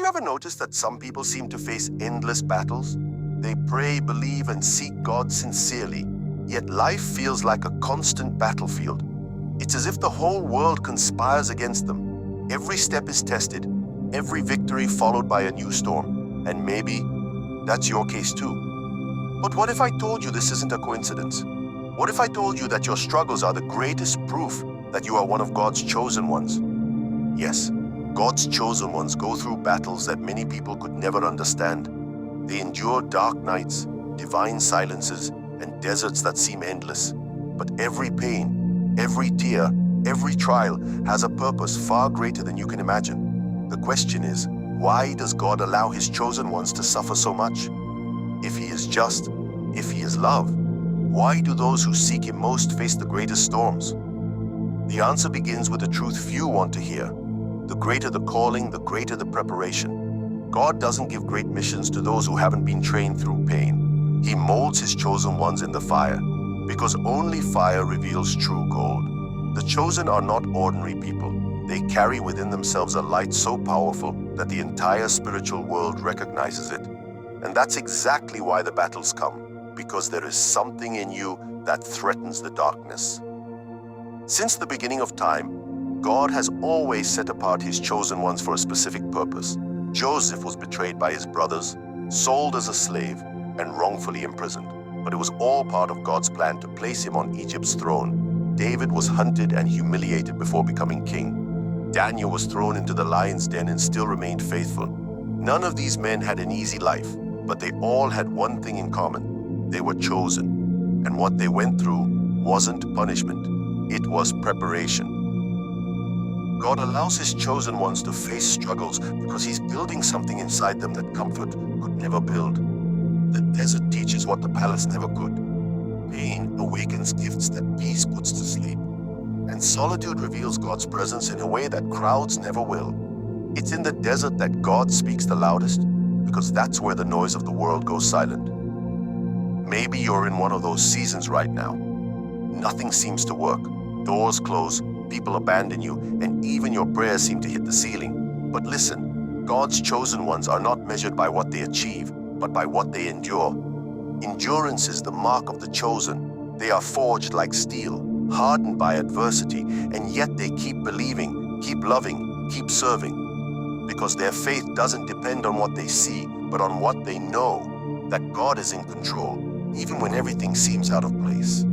you ever noticed that some people seem to face endless battles? They pray, believe, and seek God sincerely, yet life feels like a constant battlefield. It's as if the whole world conspires against them. Every step is tested, every victory followed by a new storm, and maybe that's your case too. But what if I told you this isn't a coincidence? What if I told you that your struggles are the greatest proof that you are one of God's chosen ones? Yes, God's chosen ones go through battles that many people could never understand. They endure dark nights, divine silences, and deserts that seem endless. But every pain, every tear, every trial has a purpose far greater than you can imagine. The question is, why does God allow His chosen ones to suffer so much? If He is just, if He is love, why do those who seek Him most face the greatest storms? The answer begins with a truth few want to hear. The greater the calling, the greater the preparation. God doesn't give great missions to those who haven't been trained through pain. He molds His chosen ones in the fire, because only fire reveals true gold. The chosen are not ordinary people. They carry within themselves a light so powerful that the entire spiritual world recognizes it. And that's exactly why the battles come, because there is something in you that threatens the darkness. Since the beginning of time, God has always set apart His chosen ones for a specific purpose. Joseph was betrayed by his brothers, sold as a slave, and wrongfully imprisoned. But it was all part of God's plan to place him on Egypt's throne. David was hunted and humiliated before becoming king. Daniel was thrown into the lion's den and still remained faithful. None of these men had an easy life, but they all had one thing in common. They were chosen. And what they went through wasn't punishment. It was preparation. God allows His chosen ones to face struggles because He's building something inside them that comfort could never build. The desert teaches what the palace never could. Pain awakens gifts that peace puts to sleep. And solitude reveals God's presence in a way that crowds never will. It's in the desert that God speaks the loudest, because that's where the noise of the world goes silent. Maybe you're in one of those seasons right now. Nothing seems to work. Doors close, people abandon you, and even your prayers seem to hit the ceiling. But listen, God's chosen ones are not measured by what they achieve, but by what they endure. Endurance is the mark of the chosen. They are forged like steel, hardened by adversity, and yet they keep believing, keep loving, keep serving. Because their faith doesn't depend on what they see, but on what they know, that God is in control, even when everything seems out of place.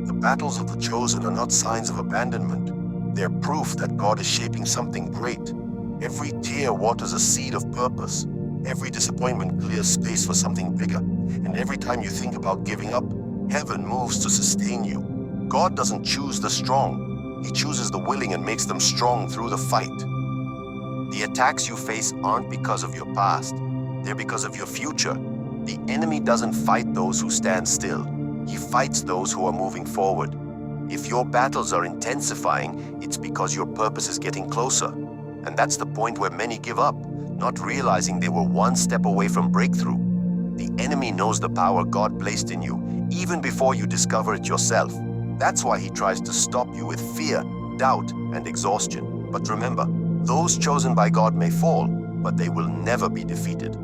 The battles of the chosen are not signs of abandonment. They're proof that God is shaping something great. Every tear waters a seed of purpose. Every disappointment clears space for something bigger. And every time you think about giving up, heaven moves to sustain you. God doesn't choose the strong. He chooses the willing and makes them strong through the fight. The attacks you face aren't because of your past. They're because of your future. The enemy doesn't fight those who stand still. He fights those who are moving forward. If your battles are intensifying, it's because your purpose is getting closer. And that's the point where many give up, not realizing they were one step away from breakthrough. The enemy knows the power God placed in you, even before you discover it yourself. That's why he tries to stop you with fear, doubt, and exhaustion. But remember, those chosen by God may fall, but they will never be defeated.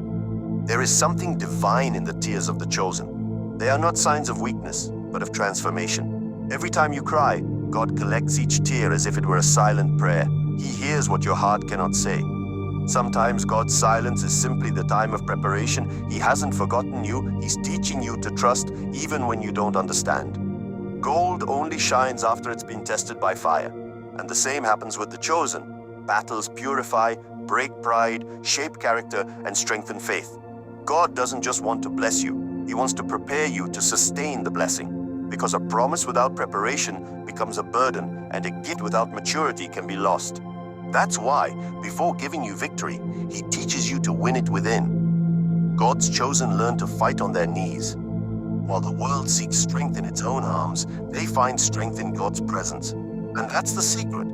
There is something divine in the tears of the chosen. They are not signs of weakness, but of transformation. Every time you cry, God collects each tear as if it were a silent prayer. He hears what your heart cannot say. Sometimes God's silence is simply the time of preparation. He hasn't forgotten you. He's teaching you to trust even when you don't understand. Gold only shines after it's been tested by fire. And the same happens with the chosen. Battles purify, break pride, shape character, and strengthen faith. God doesn't just want to bless you. He wants to prepare you to sustain the blessing, because a promise without preparation becomes a burden, and a gift without maturity can be lost. That's why, before giving you victory, He teaches you to win it within. God's chosen learn to fight on their knees. While the world seeks strength in its own arms, they find strength in God's presence. And that's the secret.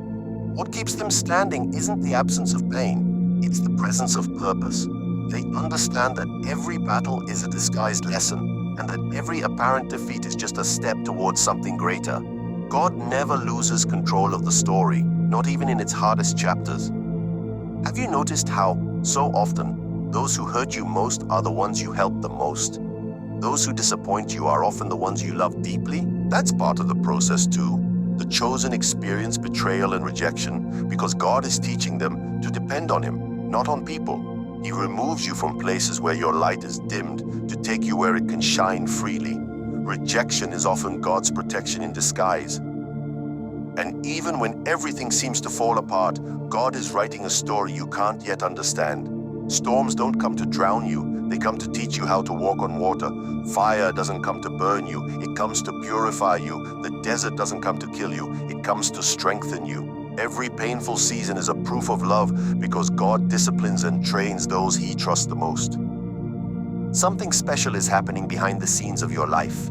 What keeps them standing isn't the absence of pain, it's the presence of purpose. They understand that every battle is a disguised lesson, and that every apparent defeat is just a step towards something greater. God never loses control of the story, not even in its hardest chapters. Have you noticed how, so often, those who hurt you most are the ones you help the most? Those who disappoint you are often the ones you love deeply? That's part of the process too. The chosen experience betrayal and rejection because God is teaching them to depend on Him, not on people. He removes you from places where your light is dimmed to take you where it can shine freely. Rejection is often God's protection in disguise. And even when everything seems to fall apart, God is writing a story you can't yet understand. Storms don't come to drown you, they come to teach you how to walk on water. Fire doesn't come to burn you, it comes to purify you. The desert doesn't come to kill you, it comes to strengthen you. Every painful season is a proof of love because God disciplines and trains those He trusts the most. Something special is happening behind the scenes of your life.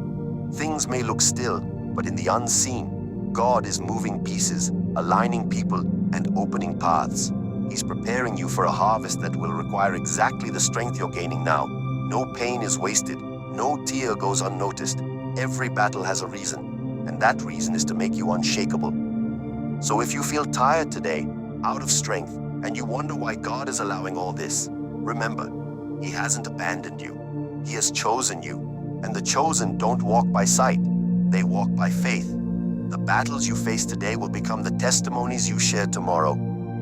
Things may look still, but in the unseen, God is moving pieces, aligning people, and opening paths. He's preparing you for a harvest that will require exactly the strength you're gaining now. No pain is wasted. No tear goes unnoticed. Every battle has a reason, and that reason is to make you unshakable. So if you feel tired today, out of strength, and you wonder why God is allowing all this, remember, He hasn't abandoned you. He has chosen you, and the chosen don't walk by sight. They walk by faith. The battles you face today will become the testimonies you share tomorrow.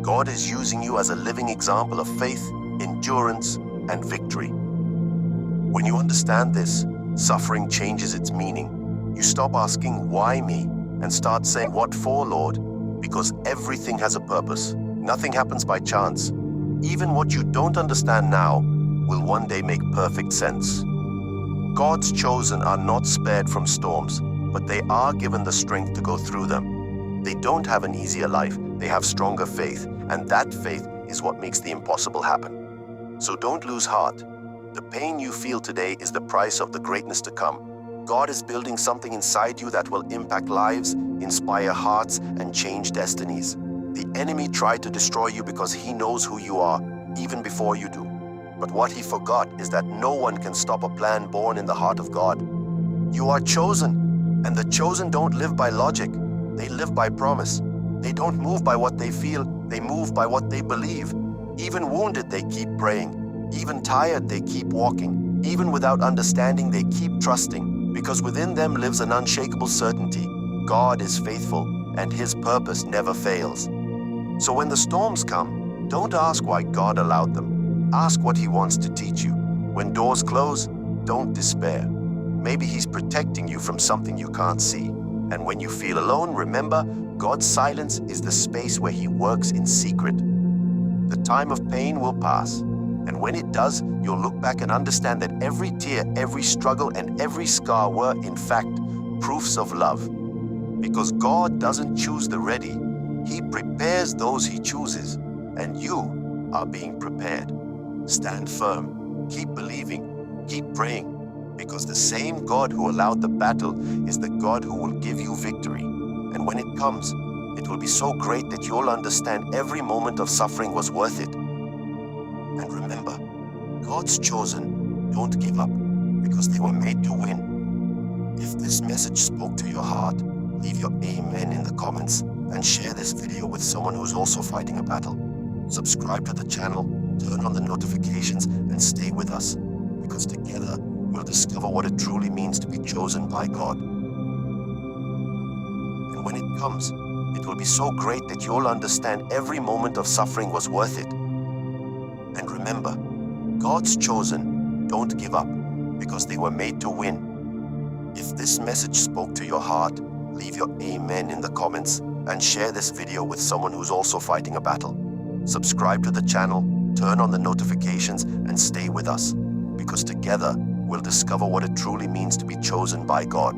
God is using you as a living example of faith, endurance, and victory. When you understand this, suffering changes its meaning. You stop asking, "Why me?" and start saying, "What for, Lord?" Because everything has a purpose. Nothing happens by chance. Even what you don't understand now will one day make perfect sense. God's chosen are not spared from storms, but they are given the strength to go through them. They don't have an easier life, they have stronger faith, and that faith is what makes the impossible happen. So don't lose heart. The pain you feel today is the price of the greatness to come. God is building something inside you that will impact lives, inspire hearts, and change destinies. The enemy tried to destroy you because he knows who you are, even before you do. But what he forgot is that no one can stop a plan born in the heart of God. You are chosen, and the chosen don't live by logic. They live by promise. They don't move by what they feel, they move by what they believe. Even wounded, they keep praying. Even tired, they keep walking. Even without understanding, they keep trusting. Because within them lives an unshakable certainty. God is faithful, and His purpose never fails. So when the storms come, don't ask why God allowed them. Ask what He wants to teach you. When doors close, don't despair. Maybe He's protecting you from something you can't see. And when you feel alone, remember, God's silence is the space where He works in secret. The time of pain will pass. And when it does, you'll look back and understand that every tear, every struggle, and every scar were, in fact, proofs of love. Because God doesn't choose the ready, He prepares those He chooses, and you are being prepared. Stand firm, keep believing, keep praying, because the same God who allowed the battle is the God who will give you victory. And when it comes, it will be so great that you'll understand every moment of suffering was worth it. And remember, God's chosen don't give up because they were made to win. If this message spoke to your heart, leave your amen in the comments and share this video with someone who's also fighting a battle. Subscribe to the channel, turn on the notifications, and stay with us, because together we'll discover what it truly means to be chosen by God. And when it comes, it will be so great that you'll understand every moment of suffering was worth it. And remember, God's chosen don't give up because they were made to win. If this message spoke to your heart, leave your amen in the comments and share this video with someone who's also fighting a battle. Subscribe to the channel, turn on the notifications, and stay with us, because together we'll discover what it truly means to be chosen by God.